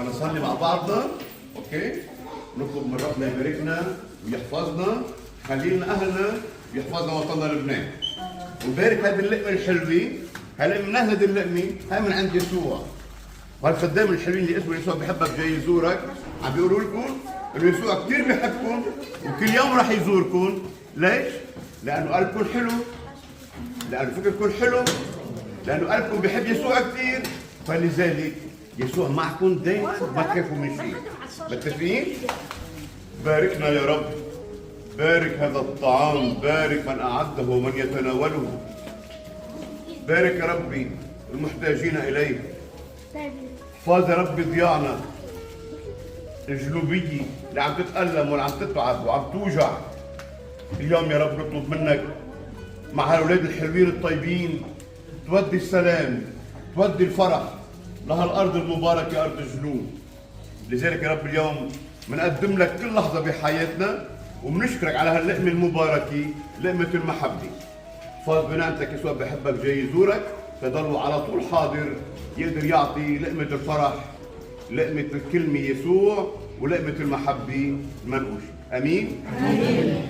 نصلي مع بعضنا. اوكي، نطلب من ربنا يباركنا ويحفظنا، يخلي لنا اهلنا ويحفظنا وطننا لبنان. وبارك هذه اللقمه الحلوه، هلا من هذه اللقمه هاي من عند يسوع. وهالخدام الحلوين اللي اسمه يسوع بحبك جاي يزورك، عم بيقولوا لكم انه يسوع كثير بحبكم وكل يوم راح يزوركم. ليش؟ لانه قلبكم حلو، لانه فكركم حلو، لانه قلبكم بحب يسوع كثير، فلذلك يسوع معكم دائما، ما تخافوا من شيء. متفقين؟ باركنا يا رب، بارك هذا الطعام، بارك من أعده ومن يتناوله، بارك يا ربي المحتاجين إليه. احفظ يا ربي ضياعنا الجنوبية اللي عم تتألم واللي عم تتعب وعم توجع. اليوم يا رب نطلب منك مع هالأولاد الحلوين الطيبين تودي السلام، تودي الفرح لهالأرض المباركة، أرض الجنوب. لذلك يا رب اليوم بنقدم لك كل لحظة بحياتنا وبنشكرك على هاللقمة المباركة، لقمة المحبة. فاض بناتك يسوع بحبك جاي يزورك، فضلوا على طول حاضر يقدر يعطي لقمة الفرح، لقمة الكلمة يسوع ولقمة المحبة المنقوشة. أمين؟ آمين.